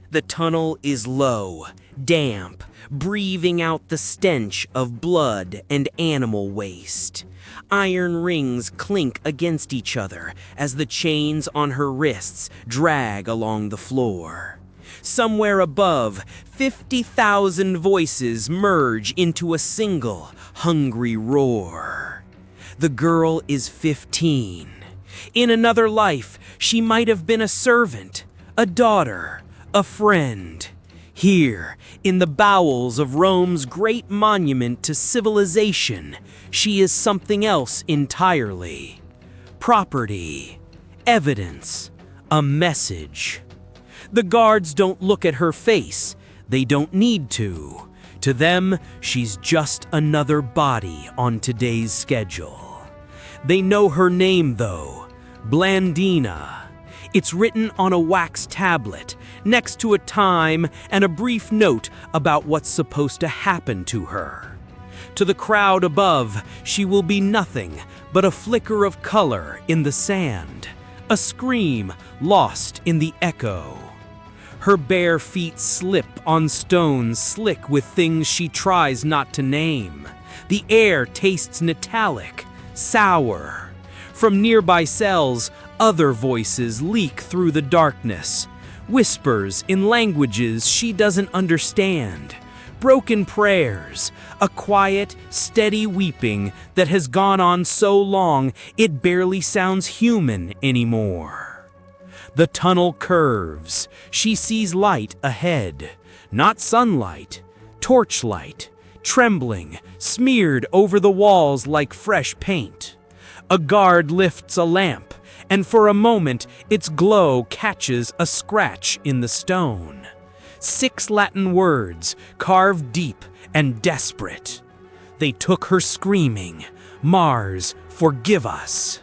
The tunnel is low, damp, breathing out the stench of blood and animal waste. Iron rings clink against each other as the chains on her wrists drag along the floor. Somewhere above, 50,000 voices merge into a single, hungry roar. The girl is 15. In another life, she might have been a servant, a daughter, a friend. Here, in the bowels of Rome's great monument to civilization, she is something else entirely. Property, evidence, a message. The guards don't look at her face. They don't need to. To them, she's just another body on today's schedule. They know her name, though, Blandina. It's written on a wax tablet, next to a time and a brief note about what's supposed to happen to her. To the crowd above, she will be nothing but a flicker of color in the sand, a scream lost in the echo. Her bare feet slip on stones slick with things she tries not to name. The air tastes metallic, sour. From nearby cells, other voices leak through the darkness, whispers in languages she doesn't understand, broken prayers, a quiet, steady weeping that has gone on so long it barely sounds human anymore. The tunnel curves. She sees light ahead, not sunlight, torchlight, trembling, smeared over the walls like fresh paint. A guard lifts a lamp, and for a moment its glow catches a scratch in the stone. 6 Latin words, carved deep and desperate. They took her screaming, "Mars, forgive us."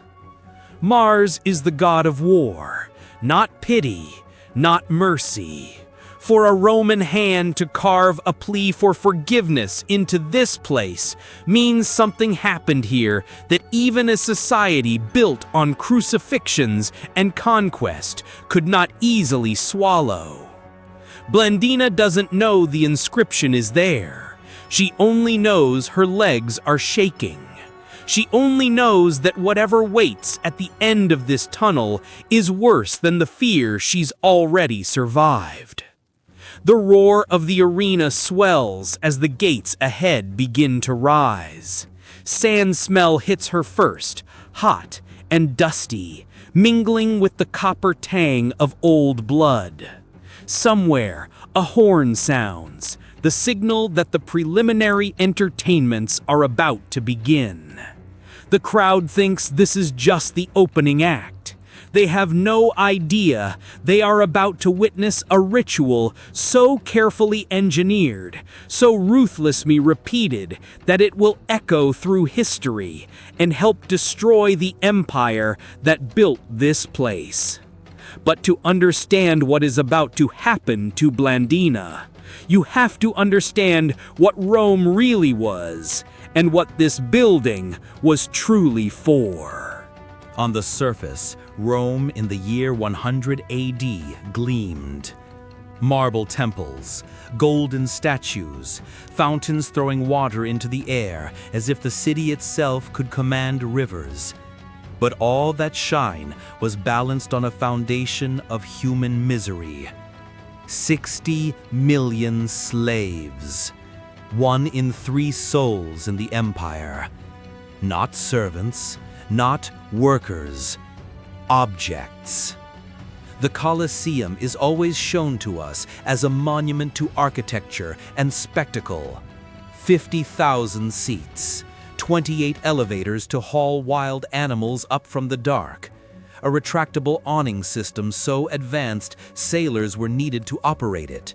Mars is the god of war, not pity, not mercy. For a Roman hand to carve a plea for forgiveness into this place means something happened here that even a society built on crucifixions and conquest could not easily swallow. Blandina doesn't know the inscription is there. She only knows her legs are shaking. She only knows that whatever waits at the end of this tunnel is worse than the fear she's already survived. The roar of the arena swells as the gates ahead begin to rise. Sand smell hits her first, hot and dusty, mingling with the copper tang of old blood. Somewhere, a horn sounds, the signal that the preliminary entertainments are about to begin. The crowd thinks this is just the opening act. They have no idea they are about to witness a ritual so carefully engineered, so ruthlessly repeated, that it will echo through history and help destroy the empire that built this place. But to understand what is about to happen to Blandina, you have to understand what Rome really was and what this building was truly for. On the surface, Rome in the year 100 AD gleamed. Marble temples, golden statues, fountains throwing water into the air as if the city itself could command rivers. But all that shine was balanced on a foundation of human misery. 60 million slaves. 1 in 3 souls in the empire. Not servants, not workers, objects. The Colosseum is always shown to us as a monument to architecture and spectacle. 50,000 seats, 28 elevators to haul wild animals up from the dark, a retractable awning system so advanced sailors were needed to operate it,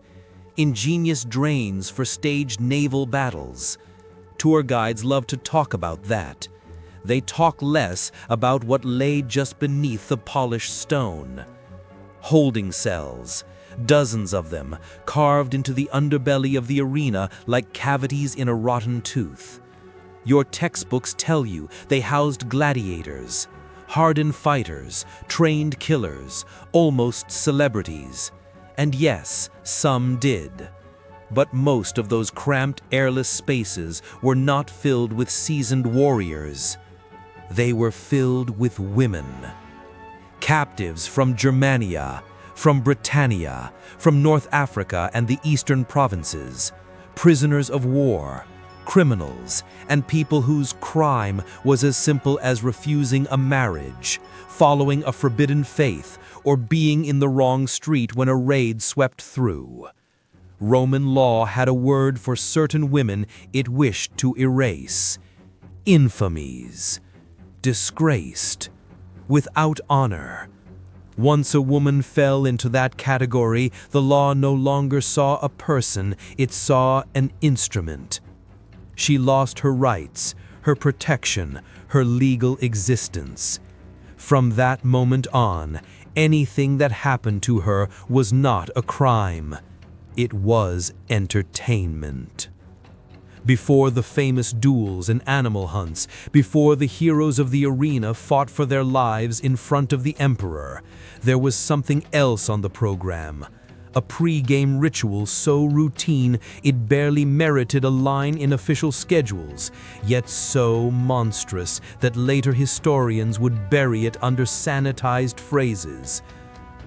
ingenious drains for staged naval battles. Tour guides love to talk about that. They talk less about what lay just beneath the polished stone. Holding cells, dozens of them, carved into the underbelly of the arena like cavities in a rotten tooth. Your textbooks tell you they housed gladiators, hardened fighters, trained killers, almost celebrities. And yes, some did. But most of those cramped, airless spaces were not filled with seasoned warriors. They were filled with women. Captives from Germania, from Britannia, from North Africa and the eastern provinces, prisoners of war, criminals, and people whose crime was as simple as refusing a marriage, following a forbidden faith, or being in the wrong street when a raid swept through. Roman law had a word for certain women it wished to erase: infamies, disgraced, without honor. Once a woman fell into that category, the law no longer saw a person, it saw an instrument. She lost her rights, her protection, her legal existence. From that moment on, anything that happened to her was not a crime. It was entertainment. Before the famous duels and animal hunts, before the heroes of the arena fought for their lives in front of the emperor, there was something else on the program. A pre-game ritual so routine it barely merited a line in official schedules, yet so monstrous that later historians would bury it under sanitized phrases.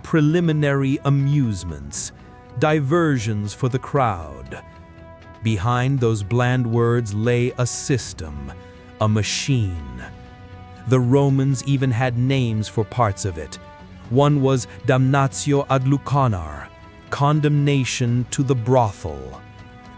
Preliminary amusements, diversions for the crowd. Behind those bland words lay a system, a machine. The Romans even had names for parts of it. One was damnatio ad lucanar, condemnation to the brothel.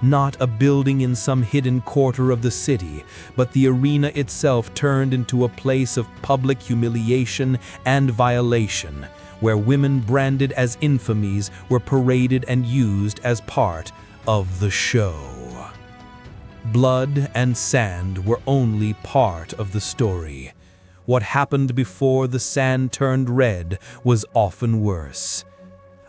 Not a building in some hidden quarter of the city, but the arena itself turned into a place of public humiliation and violation, where women branded as infamies were paraded and used as part of the show. Blood and sand were only part of the story. What happened before the sand turned red was often worse.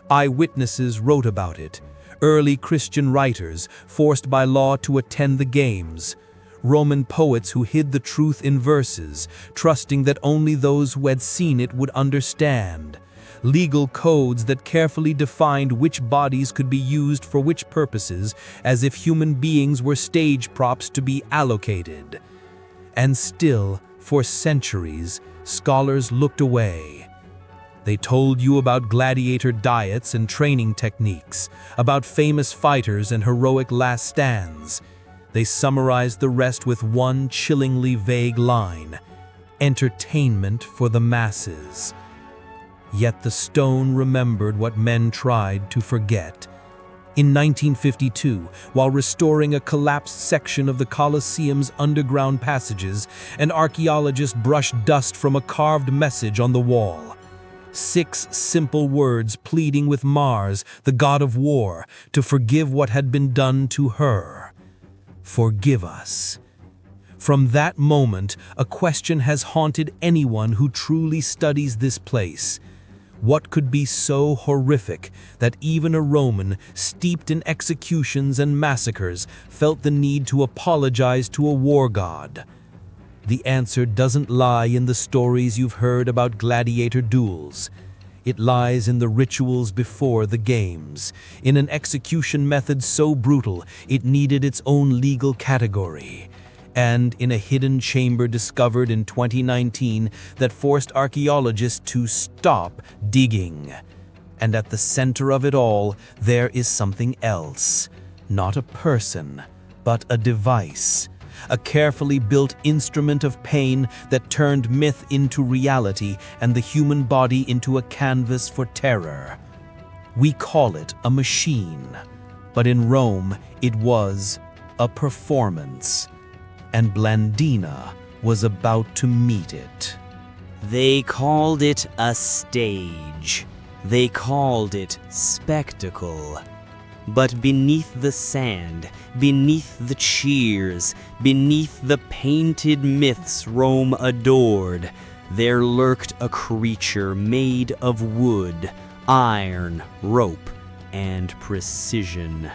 Eyewitnesses wrote about it. Early Christian writers, forced by law to attend the games. Roman poets who hid the truth in verses, trusting that only those who had seen it would understand. Legal codes that carefully defined which bodies could be used for which purposes, as if human beings were stage props to be allocated. And still, for centuries, scholars looked away. They told you about gladiator diets and training techniques, about famous fighters and heroic last stands. They summarized the rest with one chillingly vague line: entertainment for the masses. Yet the stone remembered what men tried to forget. In 1952, while restoring a collapsed section of the Colosseum's underground passages, an archaeologist brushed dust from a carved message on the wall. 6 simple words pleading with Mars, the god of war, to forgive what had been done to her. Forgive us. From that moment, a question has haunted anyone who truly studies this place. What could be so horrific that even a Roman, steeped in executions and massacres, felt the need to apologize to a war god? The answer doesn't lie in the stories you've heard about gladiator duels. It lies in the rituals before the games, in an execution method so brutal it needed its own legal category, and in a hidden chamber discovered in 2019 that forced archaeologists to stop digging. And at the center of it all, there is something else. Not a person, but a device. A carefully built instrument of pain that turned myth into reality and the human body into a canvas for terror. We call it a machine, but in Rome it was a performance. And Blandina was about to meet it. They called it a stage. They called it spectacle. But beneath the sand, beneath the cheers, beneath the painted myths Rome adored, there lurked a creature made of wood, iron, rope, and precision.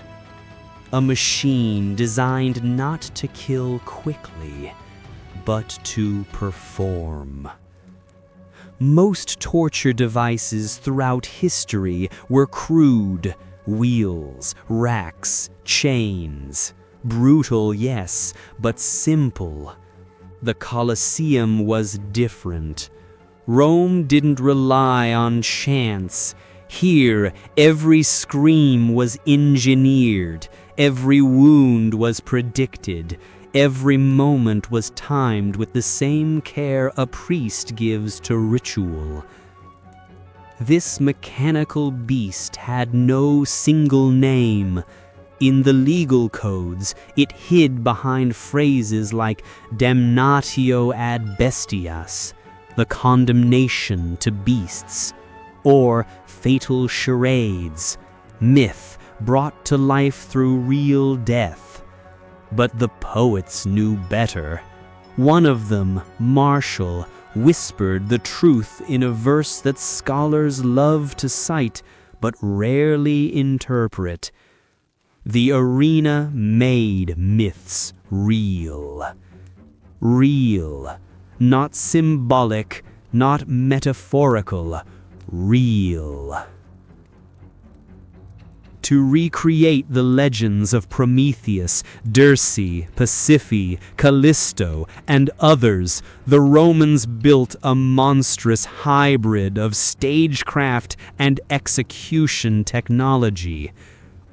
A machine designed not to kill quickly, but to perform. Most torture devices throughout history were crude: wheels, racks, chains. Brutal, yes, but simple. The Colosseum was different. Rome didn't rely on chance. Here, every scream was engineered, every wound was predicted, every moment was timed with the same care a priest gives to ritual. This mechanical beast had no single name. In the legal codes, it hid behind phrases like damnatio ad bestias, the condemnation to beasts, or fatal charades, myth brought to life through real death. But the poets knew better. One of them, Martial, whispered the truth in a verse that scholars love to cite but rarely interpret. The arena made myths real. Real. Not symbolic, not metaphorical. Real. To recreate the legends of Prometheus, Dirce, Pasiphae, Callisto, and others, the Romans built a monstrous hybrid of stagecraft and execution technology.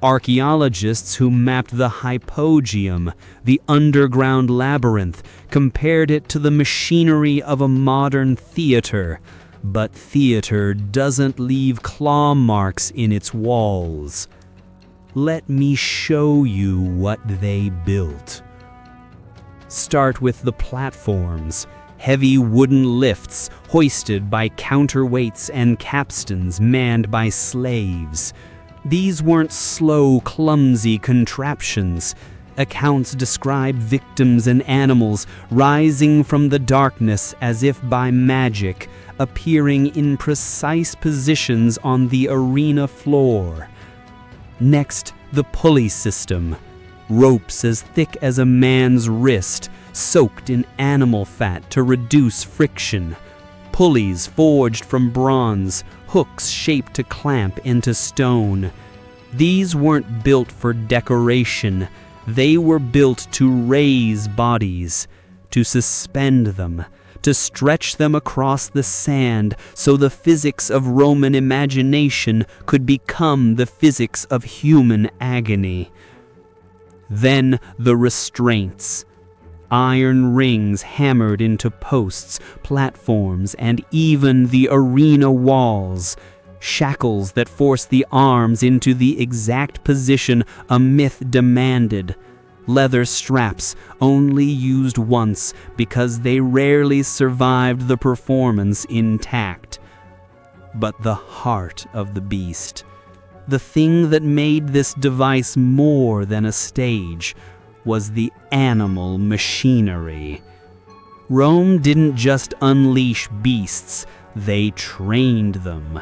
Archaeologists who mapped the hypogeum, the underground labyrinth, compared it to the machinery of a modern theater. But theater doesn't leave claw marks in its walls. Let me show you what they built. Start with the platforms, heavy wooden lifts hoisted by counterweights and capstans manned by slaves. These weren't slow, clumsy contraptions. Accounts describe victims and animals rising from the darkness as if by magic, appearing in precise positions on the arena floor. Next, the pulley system. Ropes as thick as a man's wrist, soaked in animal fat to reduce friction. Pulleys forged from bronze, hooks shaped to clamp into stone. These weren't built for decoration. They were built to raise bodies, to suspend them, to stretch them across the sand so the physics of Roman imagination could become the physics of human agony. Then the restraints. Iron rings hammered into posts, platforms, and even the arena walls. Shackles that forced the arms into the exact position a myth demanded. Leather straps only used once because they rarely survived the performance intact. But the heart of the beast, the thing that made this device more than a stage, was the animal machinery. Rome didn't just unleash beasts, they trained them.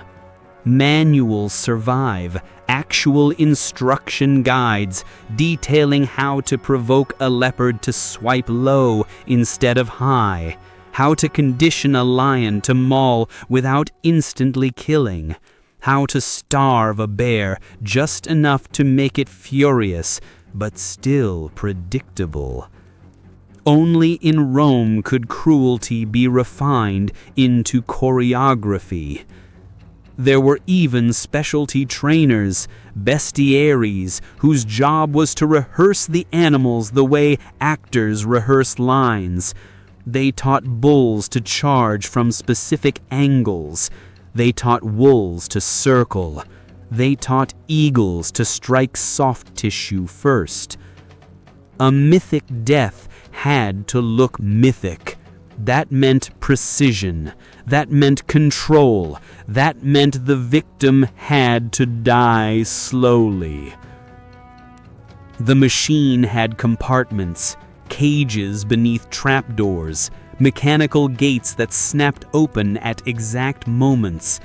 Manuals survive, actual instruction guides detailing how to provoke a leopard to swipe low instead of high, how to condition a lion to maul without instantly killing, how to starve a bear just enough to make it furious, but still predictable. Only in Rome could cruelty be refined into choreography. There were even specialty trainers, bestiaries, whose job was to rehearse the animals the way actors rehearse lines. They taught bulls to charge from specific angles. They taught wolves to circle. They taught eagles to strike soft tissue first. A mythic death had to look mythic. That meant precision. That meant control. That meant the victim had to die slowly. The machine had compartments, cages beneath trapdoors, mechanical gates that snapped open at exact moments.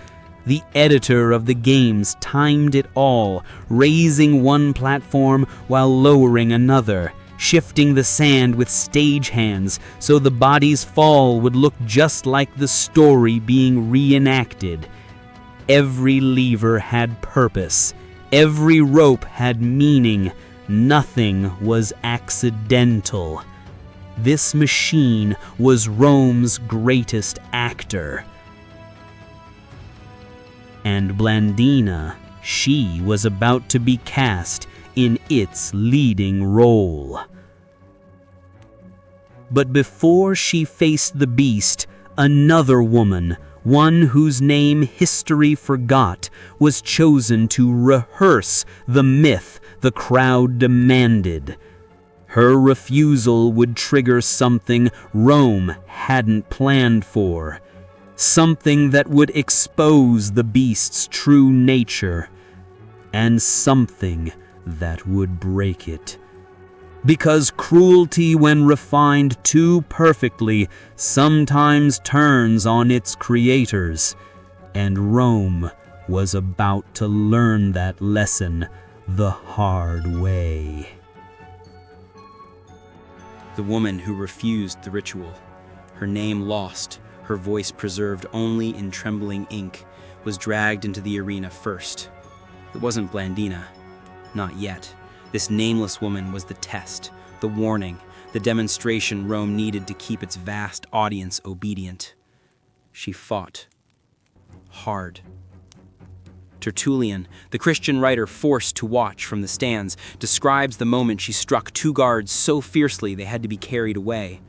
The editor of the games timed it all, raising one platform while lowering another, shifting the sand with stage hands so the body's fall would look just like the story being reenacted. Every lever had purpose. Every rope had meaning. Nothing was accidental. This machine was Rome's greatest actor. And Blandina, she was about to be cast in its leading role. But before she faced the beast, another woman, one whose name history forgot, was chosen to rehearse the myth the crowd demanded. Her refusal would trigger something Rome hadn't planned for, something that would expose the beast's true nature, and something that would break it. Because cruelty, when refined too perfectly, sometimes turns on its creators, and Rome was about to learn that lesson the hard way. The woman who refused the ritual, her name lost, her voice preserved only in trembling ink, was dragged into the arena first. It wasn't Blandina. Not yet. This nameless woman was the test, the warning, the demonstration Rome needed to keep its vast audience obedient. She fought. Hard. Tertullian, the Christian writer forced to watch from the stands, describes the moment she struck two guards so fiercely they had to be carried away.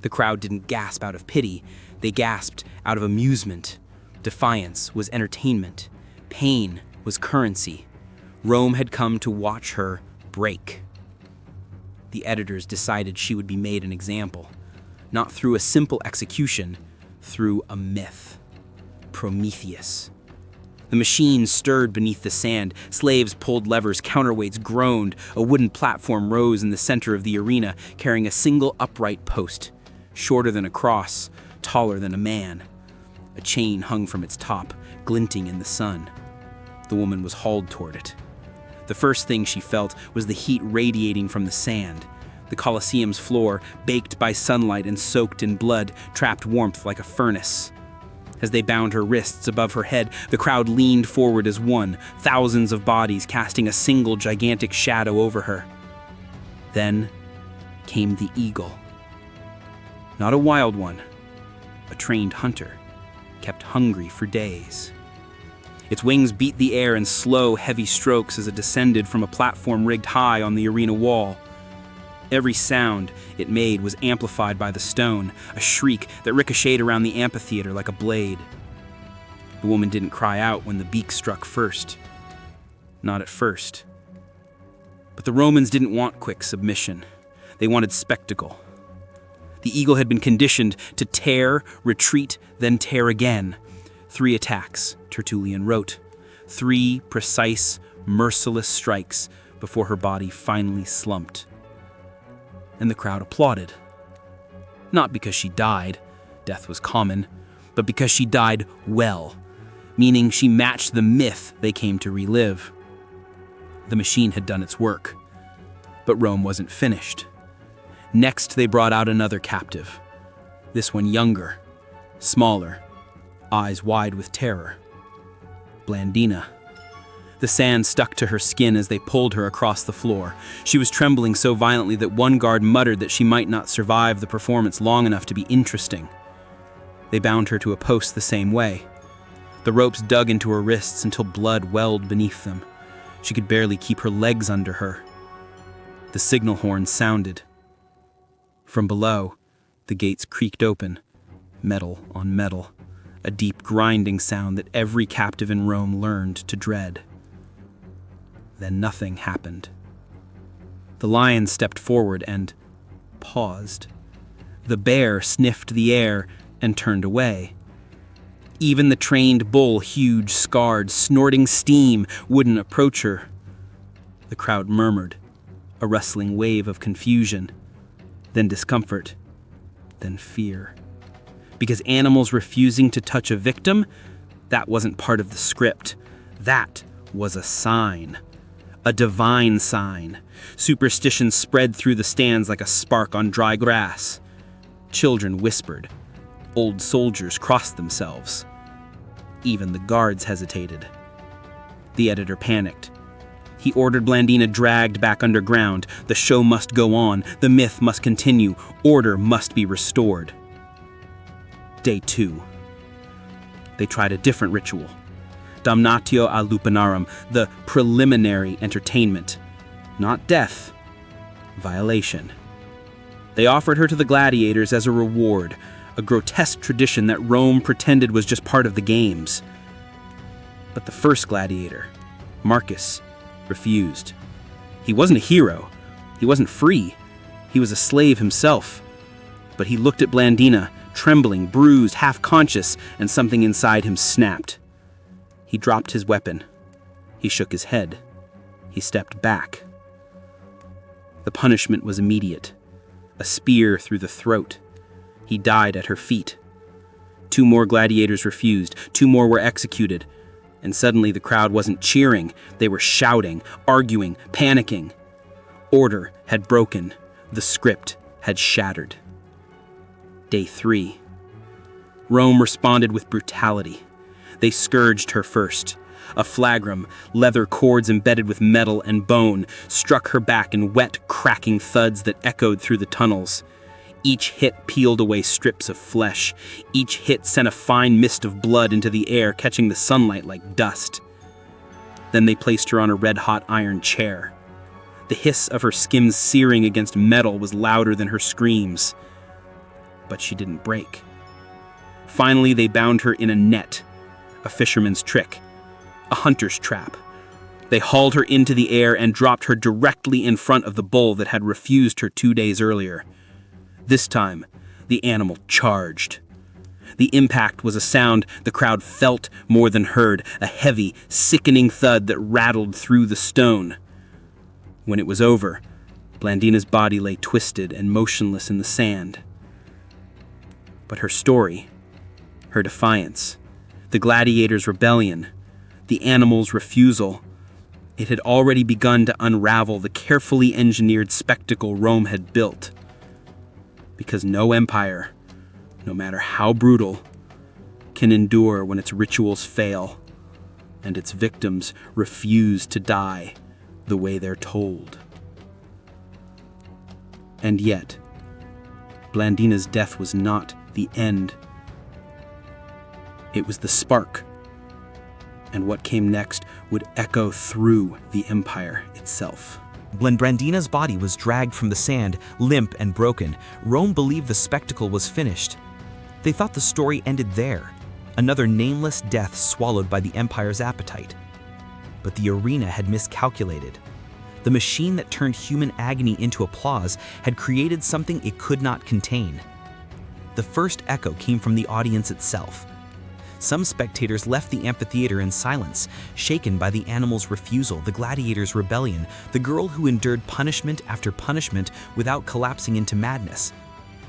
The crowd didn't gasp out of pity. They gasped out of amusement. Defiance was entertainment. Pain was currency. Rome had come to watch her break. The editors decided she would be made an example, not through a simple execution, through a myth. Prometheus. The machine stirred beneath the sand. Slaves pulled levers, counterweights groaned. A wooden platform rose in the center of the arena, carrying a single upright post, shorter than a cross, taller than a man. A chain hung from its top, glinting in the sun. The woman was hauled toward it. The first thing she felt was the heat radiating from the sand. The Colosseum's floor, baked by sunlight and soaked in blood, trapped warmth like a furnace. As they bound her wrists above her head, the crowd leaned forward as one, thousands of bodies casting a single gigantic shadow over her. Then came the eagle. Not a wild one, a trained hunter, kept hungry for days. Its wings beat the air in slow, heavy strokes as it descended from a platform rigged high on the arena wall. Every sound it made was amplified by the stone, a shriek that ricocheted around the amphitheater like a blade. The woman didn't cry out when the beak struck first. Not at first. But the Romans didn't want quick submission. They wanted spectacle. The eagle had been conditioned to tear, retreat, then tear again. 3 attacks, Tertullian wrote. 3 precise, merciless strikes before her body finally slumped. And the crowd applauded. Not because she died, death was common, but because she died well, meaning she matched the myth they came to relive. The machine had done its work, but Rome wasn't finished. Next, they brought out another captive, this one younger, smaller, eyes wide with terror. Blandina. The sand stuck to her skin as they pulled her across the floor. She was trembling so violently that one guard muttered that she might not survive the performance long enough to be interesting. They bound her to a post the same way. The ropes dug into her wrists until blood welled beneath them. She could barely keep her legs under her. The signal horn sounded. From below, the gates creaked open, metal on metal, a deep grinding sound that every captive in Rome learned to dread. Then nothing happened. The lion stepped forward and paused. The bear sniffed the air and turned away. Even the trained bull, huge, scarred, snorting steam, wouldn't approach her. The crowd murmured, a rustling wave of confusion, then discomfort, then fear. Because animals refusing to touch a victim, that wasn't part of the script. That was a sign. A divine sign. Superstition spread through the stands like a spark on dry grass. Children whispered. Old soldiers crossed themselves. Even the guards hesitated. The editor panicked. He ordered Blandina dragged back underground. The show must go on. The myth must continue. Order must be restored. Day 2. They tried a different ritual. Damnatio a lupanarum, the preliminary entertainment. Not death, violation. They offered her to the gladiators as a reward, a grotesque tradition that Rome pretended was just part of the games. But the first gladiator, Marcus, refused. He wasn't a hero. He wasn't free. He was a slave himself. But he looked at Blandina, trembling, bruised, half-conscious, and something inside him snapped. He dropped his weapon. He shook his head. He stepped back. The punishment was immediate. A spear through the throat. He died at her feet. 2 more gladiators refused. 2 more were executed. And suddenly the crowd wasn't cheering. They were shouting, arguing, panicking. Order had broken. The script had shattered. Day 3. Rome responded with brutality. They scourged her first. A flagrum, leather cords embedded with metal and bone, struck her back in wet, cracking thuds that echoed through the tunnels. Each hit peeled away strips of flesh. Each hit sent a fine mist of blood into the air, catching the sunlight like dust. Then they placed her on a red-hot iron chair. The hiss of her skims searing against metal was louder than her screams. But she didn't break. Finally, they bound her in a net, a fisherman's trick, a hunter's trap. They hauled her into the air and dropped her directly in front of the bull that had refused her 2 days earlier. This time, the animal charged. The impact was a sound the crowd felt more than heard, a heavy, sickening thud that rattled through the stone. When it was over, Blandina's body lay twisted and motionless in the sand. But her story, her defiance, the gladiators' rebellion, the animals' refusal, it had already begun to unravel the carefully engineered spectacle Rome had built. Because no empire, no matter how brutal, can endure when its rituals fail and its victims refuse to die the way they're told. And yet, Blandina's death was not the end. It was the spark, and what came next would echo through the empire itself. When Blandina's body was dragged from the sand, limp and broken, Rome believed the spectacle was finished. They thought the story ended there, another nameless death swallowed by the empire's appetite. But the arena had miscalculated. The machine that turned human agony into applause had created something it could not contain. The first echo came from the audience itself. Some spectators left the amphitheater in silence, shaken by the animal's refusal, the gladiators' rebellion, the girl who endured punishment after punishment without collapsing into madness.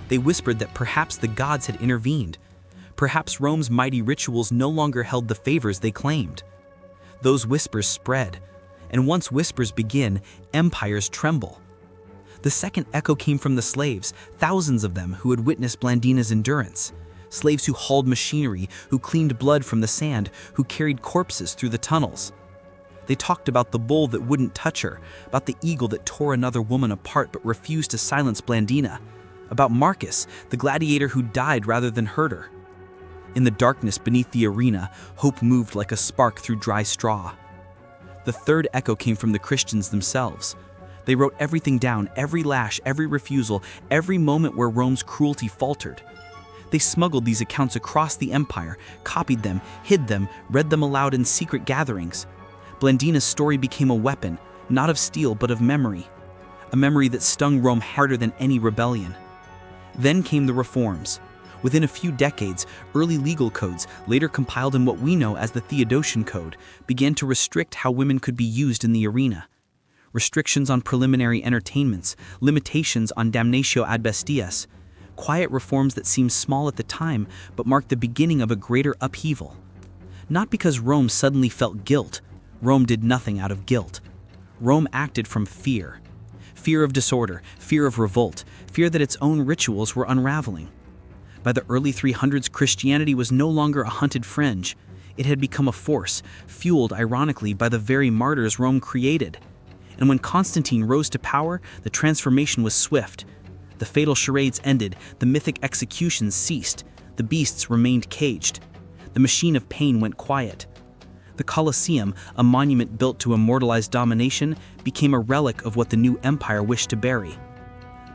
They whispered that perhaps the gods had intervened. Perhaps Rome's mighty rituals no longer held the favors they claimed. Those whispers spread, and once whispers begin, empires tremble. The second echo came from the slaves, thousands of them who had witnessed Blandina's endurance. Slaves who hauled machinery, who cleaned blood from the sand, who carried corpses through the tunnels. They talked about the bull that wouldn't touch her, about the eagle that tore another woman apart but refused to silence Blandina, about Marcus, the gladiator who died rather than hurt her. In the darkness beneath the arena, hope moved like a spark through dry straw. The third echo came from the Christians themselves. They wrote everything down, every lash, every refusal, every moment where Rome's cruelty faltered. They smuggled these accounts across the empire, copied them, hid them, read them aloud in secret gatherings. Blandina's story became a weapon, not of steel but of memory, a memory that stung Rome harder than any rebellion. Then came the reforms. Within a few decades, early legal codes, later compiled in what we know as the Theodosian Code, began to restrict how women could be used in the arena. Restrictions on preliminary entertainments, limitations on damnatio ad bestias, quiet reforms that seemed small at the time but marked the beginning of a greater upheaval. Not because Rome suddenly felt guilt. Rome did nothing out of guilt. Rome acted from fear. Fear of disorder, fear of revolt, fear that its own rituals were unraveling. By the early 300s, Christianity was no longer a hunted fringe. It had become a force, fueled, ironically, by the very martyrs Rome created. And when Constantine rose to power, the transformation was swift. The fatal charades ended, the mythic executions ceased, the beasts remained caged. The machine of pain went quiet. The Colosseum, a monument built to immortalize domination, became a relic of what the new empire wished to bury.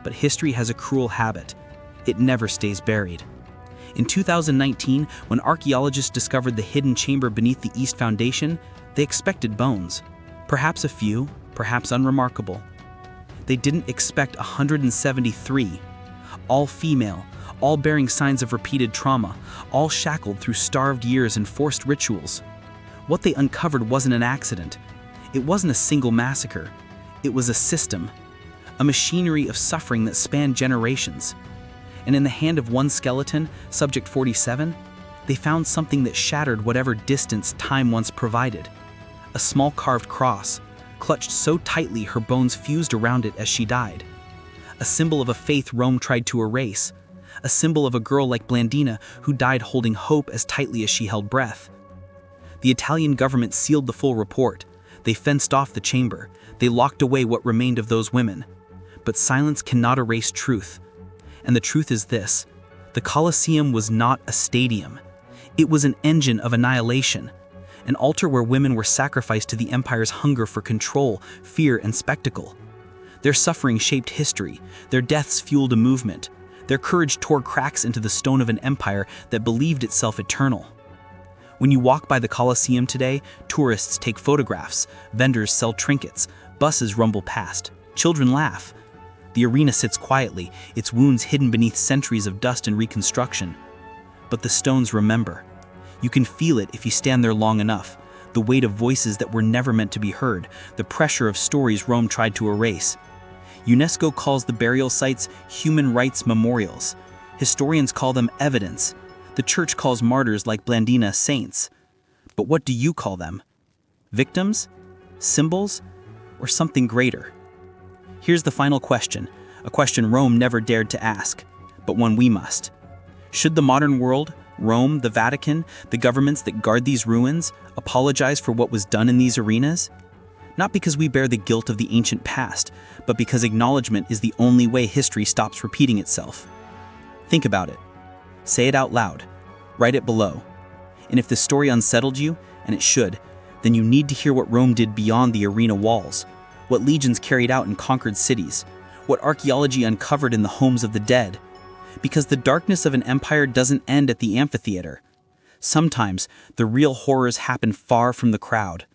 But history has a cruel habit. It never stays buried. In 2019, when archaeologists discovered the hidden chamber beneath the East Foundation, they expected bones. Perhaps a few, perhaps unremarkable. They didn't expect 173, all female, all bearing signs of repeated trauma, all shackled through starved years and forced rituals. What they uncovered wasn't an accident. It wasn't a single massacre. It was a system, a machinery of suffering that spanned generations. And in the hand of one skeleton, Subject 47, they found something that shattered whatever distance time once provided. A small carved cross, clutched so tightly her bones fused around it as she died. A symbol of a faith Rome tried to erase. A symbol of a girl like Blandina who died holding hope as tightly as she held breath. The Italian government sealed the full report. They fenced off the chamber. They locked away what remained of those women. But silence cannot erase truth. And the truth is this: the Colosseum was not a stadium. It was an engine of annihilation, an altar where women were sacrificed to the empire's hunger for control, fear, and spectacle. Their suffering shaped history, their deaths fueled a movement, their courage tore cracks into the stone of an empire that believed itself eternal. When you walk by the Colosseum today, tourists take photographs, vendors sell trinkets, buses rumble past, children laugh. The arena sits quietly, its wounds hidden beneath centuries of dust and reconstruction. But the stones remember. You can feel it if you stand there long enough, the weight of voices that were never meant to be heard, the pressure of stories Rome tried to erase. UNESCO calls the burial sites human rights memorials. Historians call them evidence. The church calls martyrs like Blandina saints. But what do you call them? Victims? Symbols? Or something greater? Here's the final question, a question Rome never dared to ask, but one we must. Should the modern world, Rome, the Vatican, the governments that guard these ruins, apologize for what was done in these arenas? Not because we bear the guilt of the ancient past, but because acknowledgement is the only way history stops repeating itself. Think about it. Say it out loud. Write it below. And if the story unsettled you, and it should, then you need to hear what Rome did beyond the arena walls, what legions carried out in conquered cities, what archaeology uncovered in the homes of the dead. Because the darkness of an empire doesn't end at the amphitheater. Sometimes the real horrors happen far from the crowd.